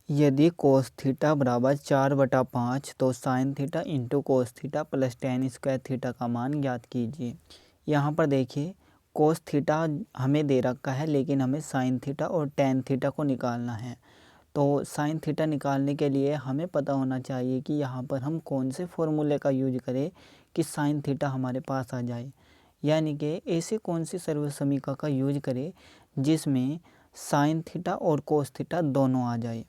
यदि cos theta बराबर 4/5 तो sine theta into cos theta plus ten square theta का मान ज्ञात कीजिए। यहाँ पर देखिए कोस थीटा हमें दे रखा है, लेकिन हमें साइन थीटा और टेन थीटा को निकालना है। तो साइन थीटा निकालने के लिए हमें पता होना चाहिए कि यहाँ पर हम कौन से फॉर्मूले का यूज करें कि साइन थीटा हमारे पास आ जाए। यानी कि ऐसी कौन सी सर्व समीकरण का यूज करें जिसमें साइन थीटा और कोस थीटा दोनों आ जाए।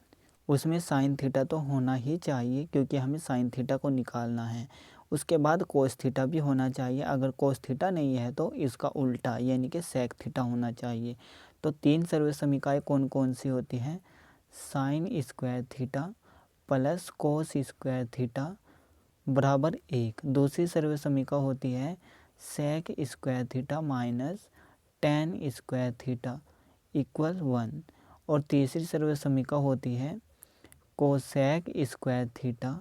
उसमें साइन थीटा तो होना ही चाहिए क्योंकि हमें साइन थीटा को निकालना है। उसके बाद कोस थीटा भी होना चाहिए। अगर कोस थीटा नहीं है तो इसका उल्टा यानी कि सेक थीटा होना चाहिए। तो तीन सर्व समीकरण कौन कौन सी होती हैं? Sine square theta plus cos square theta बराबर 1। दूसरी सर्व समीकरण होती है sec square theta minus tan square theta equal 1। और तीसरी सर्व समीकरण होती है cosec square theta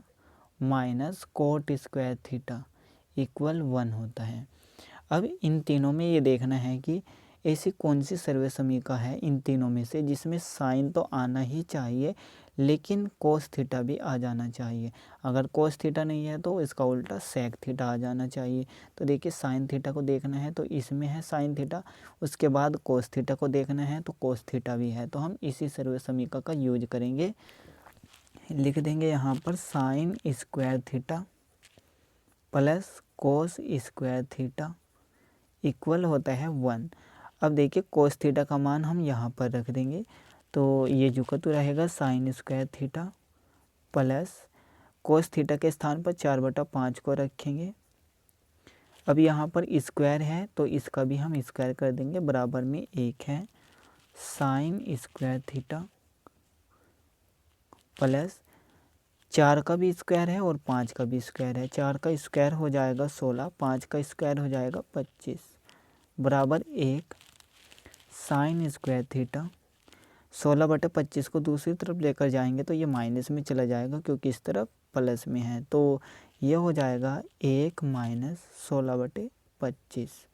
minus cot square theta equal 1 होता है। अब इन तीनों में ये देखना है कि ऐसी कौन सी सर्व समीकरण है इन तीनों में से जिसमें साइन तो आना ही चाहिए लेकिन कोस थीटा भी आ जाना चाहिए। अगर कोस थीटा नहीं है तो इसका उल्टा सेक थीटा आ जाना चाहिए। तो देखिए साइन थीटा को देखना है तो इसमें है साइन थीटा, उसके बाद कोस थीटा को देखना है तो कोस थीटा भी है। तो हम इसी सर्व समीकरण का यूज करेंगे। लिख देंगे यहाँ पर sign square theta plus cos square theta equal होता है 1। अब देखिए कोस थीटा का मान हम यहाँ पर रख देंगे तो ये जो तो रहेगा sign square theta plus cos theta के स्थान पर 4/5 को रखेंगे। अब यहाँ पर स्क्वायर है तो इसका भी हम स्क्वायर कर देंगे, बराबर में 1 है साइन स्क्वायर थीटा प्लस 4 का भी स्क्वायर है और 5 का भी स्क्वायर है। 4 का स्क्वायर हो जाएगा 16, 5 का स्क्वायर हो जाएगा 25 बराबर 1 साइन स्क्वायर थीटा। 16/25 को दूसरी तरफ लेकर जाएंगे तो ये माइनस में चला जाएगा क्योंकि इस तरफ प्लस में है। तो ये हो जाएगा 1 माइनस 16/25।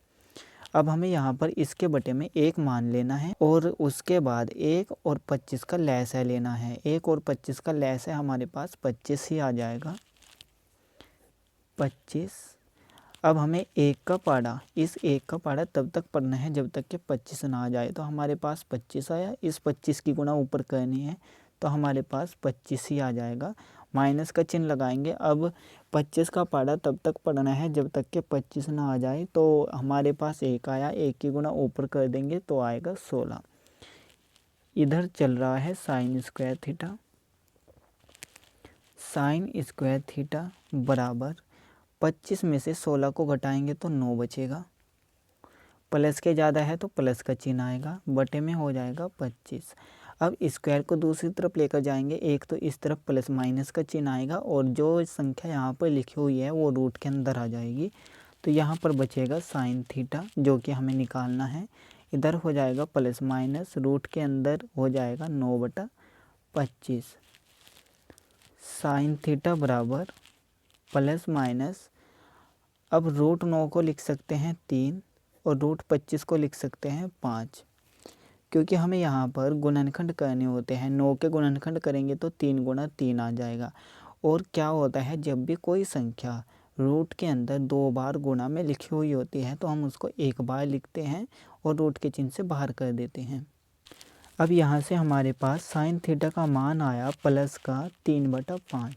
अब हमें यहाँ पर इसके बटे में 1 मान लेना है और उसके बाद 1 और 25 का लैसा लेना है। 1 और 25 का लैसा हमारे पास 25 ही आ जाएगा 25। अब हमें 1 का पाड़ा, इस 1 का पाड़ा तब तक पढ़ना है जब तक कि 25 ना आ जाए। तो हमारे पास 25 आया, इस 25 की गुणा ऊपर करनी है तो हमारे पास 25 ही आ जाएगा। माइनस का चिन्ह लगाएंगे। अब 25 का पाड़ा तब तक पढ़ना है जब तक कि 25 ना आ जाए। तो हमारे पास 1 आया, 1 की गुणा ऊपर कर देंगे तो आएगा 16। इधर चल रहा है sign square theta. Sign square theta बराबर 25 में से 16 को घटाएंगे तो 9 बचेगा। प्लस के ज़्यादा है तो प्लस का चिन्ह आएगा, बटे में हो जाएगा 25। अब स्क्वायर को दूसरी तरफ लेकर जाएंगे, एक तो इस तरफ प्लस माइनस का चिन्ह आएगा और जो संख्या यहाँ पर लिखी हुई है वो रूट के अंदर आ जाएगी। तो यहाँ पर बचेगा साइन थीटा जो कि हमें निकालना है। इधर हो जाएगा प्लस माइनस, रूट के अंदर हो जाएगा 9/25 साइन थीटा बराबर प्लस माइनस। अब रूट 9 को लिख सकते हैं 3 और रूट 25 को लिख सकते हैं 5 क्योंकि हमें यहाँ पर गुणनखंड करने होते हैं। 9 के गुणनखंड करेंगे तो 3 गुणा 3 आ जाएगा। और क्या होता है जब भी कोई संख्या रूट के अंदर 2 बार गुणा में लिखी हुई होती है तो हम उसको 1 बार लिखते हैं और रूट के चिन्ह से बाहर कर देते हैं। अब यहाँ से हमारे पास साइन थीटा का मान आया प्लस का 3/5।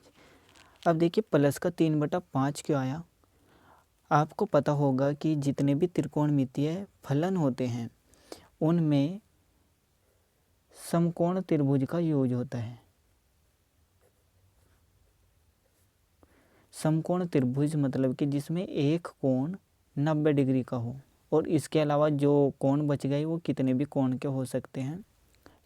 अब देखिए प्लस का 3/5 क्यों आया? आपको पता होगा कि जितने भी त्रिकोणमितीय फलन होते हैं उनमें समकोण त्रिभुज का यूज होता है। समकोण त्रिभुज मतलब कि जिसमें एक कोण 90 डिग्री का हो और इसके अलावा जो कोण बच गए वो कितने भी कोण के हो सकते हैं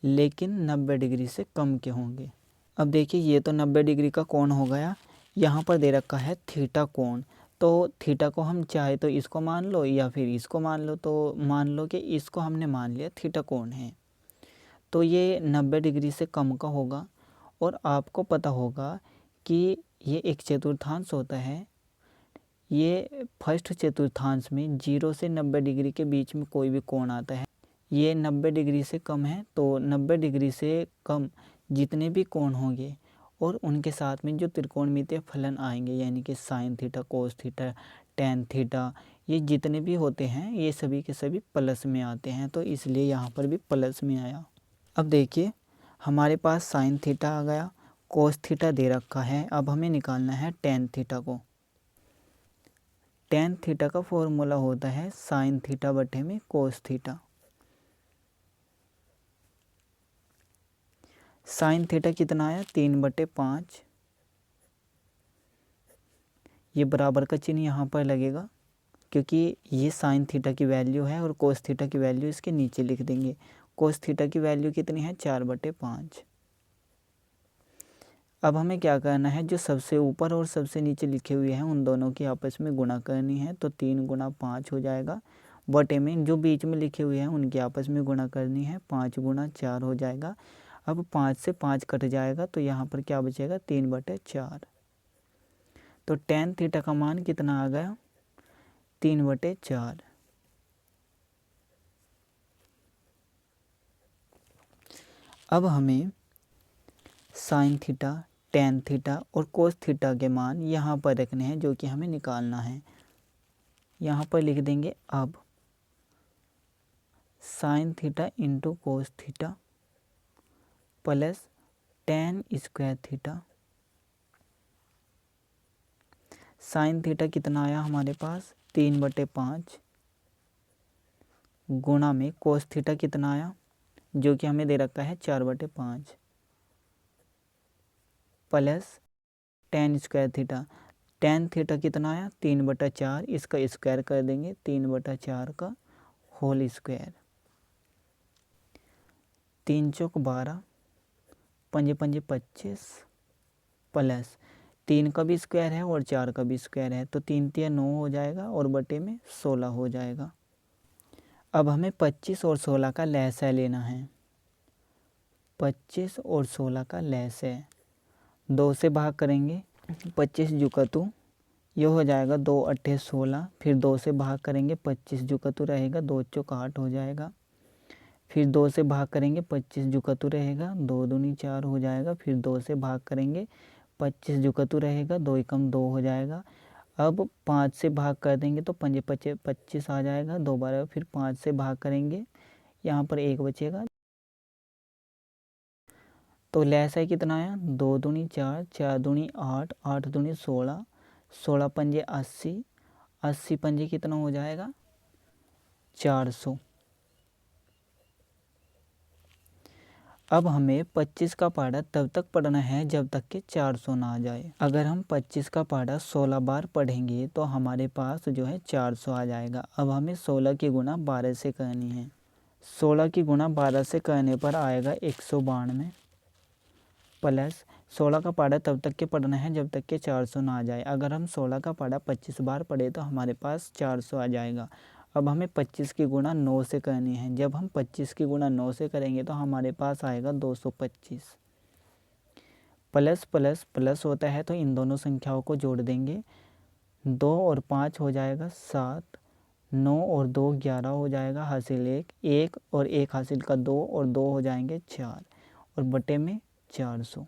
लेकिन 90 डिग्री से कम के होंगे। अब देखिए ये तो 90 डिग्री का कोण हो गया। यहाँ पर दे रखा है थीटा कोण, तो थीटा को हम चाहे तो इसको मान लो या फिर इसको मान लो। तो मान लो कि इसको हमने मान लिया थीटा कोण है तो ये 90 डिग्री से कम का होगा। और आपको पता होगा कि ये एक चतुर्थांश होता है। ये फर्स्ट चतुर्थांश में 0 से 90 डिग्री के बीच में कोई भी कोण आता है, ये 90 डिग्री से कम है। तो 90 डिग्री से कम जितने भी कोण होंगे और उनके साथ में जो त्रिकोणमितीय फलन आएंगे यानी कि sine theta, cos theta, tan theta, ये जितने भी होते हैं ये सभी के सभी प्लस में आते हैं, तो इसलिए यहाँ पर भी प्लस में आया। अब देखिए हमारे पास साइन थीटा आ गया, कोस थीटा दे रखा है, अब हमें निकालना है टेन थीटा को। टेन थीटा का फॉर्मूला होता है साइन थीटा बटे में कोस थीटा। साइन थीटा कितना आया 3/5, ये बराबर का चिन्ह यहाँ पर लगेगा क्योंकि ये साइन थीटा की वैल्यू है और कोस थीटा की वैल्यू इसके नीचे लिख देंगे। कोस थीटा की वैल्यू कितनी है 4/5। अब हमें क्या करना है, जो सबसे ऊपर और सबसे नीचे लिखे हुए हैं उन दोनों की आपस में गुणा करनी है, तो 3 × 5 हो जाएगा, बटे में जो बीच में लिखे हुए हैं उनकी आपस में गुणा करनी है, 5 × 4 हो जाएगा। अब 5 से 5 कट जाएगा तो यहाँ पर क्या बचेगा 3/4। तो टेन थीटा का मान कितना आ गया 3/4। अब हमें साइन थीटा, टेन थीटा और कोस थीटा के मान यहाँ पर रखने हैं जो कि हमें निकालना है। यहाँ पर लिख देंगे अब sine theta into cos theta plus ten square theta. Sine theta कितना आया हमारे पास 3/5 गुणा में कोस थीटा कितना आया जो कि हमें दे रखा है 4/5 plus ten square theta. Tan theta कितना आया 3/4, इसका स्क्वायर कर देंगे 3/4 का होल स्क्वायर। 3 चौक 12, 5 5 25 प्लस 3 का भी स्क्वायर है और 4 का भी स्क्वायर है, तो 3 × 9 हो जाएगा और बटे में 16 हो जाएगा। अब हमें 25 और 16 का लहसा लेना है। 25 और 16 का लहसा 2 से भाग करेंगे, 25 जुकतु ये हो जाएगा 2 × 8 = 16, फिर 2 से भाग करेंगे 25 जुकतु रहेगा 2 चौक 8 हो जाएगा, फिर 2 से भाग करेंगे 25 जुकतु रहेगा 2 दूनी 4 हो जाएगा, फिर 2 से भाग करेंगे 25 जुकतु रहेगा 2 एकम 2 हो जाएगा। अब 5 से भाग कर देंगे तो 5 × 5 = 25 आ जाएगा, दोबारा फिर 5 से भाग करेंगे, यहाँ पर 1 बचेगा। तो लहसा कितना आया 2 दूनी 4, 4 दूनी 8, 8 दूनी 16, 16 × 5 = 80, 80 × 5 कितना हो जाएगा 400। अब हमें 25 का पहाड़ा तब तक पढ़ना है जब तक कि 400 ना आ जाए। अगर हम 25 का पहाड़ा 16 बार पढ़ेंगे तो हमारे पास जो है 400 आ जाएगा। अब हमें 16 की गुणा 12 से करनी है। 16 की गुणा 12 से करने पर आएगा 192 प्लस 16 का पहाड़ा तब तक के पढ़ना है जब तक कि 400 ना आ जाए। अगर हम 16 का पहाड़ा 25 बार पढ़े तो हमारे पास 400 आ जाएगा। अब हमें 25 की गुणा 9 से करनी है। जब हम 25 की गुणा 9 से करेंगे तो हमारे पास आएगा 225। प्लस प्लस प्लस होता है तो इन दोनों संख्याओं को जोड़ देंगे, 2 और 5 हो जाएगा 7, 9 और 2 11 हो जाएगा, हासिल 1, 1 और 1 हासिल का 2 और 2 हो जाएंगे 4 और बटे में 400।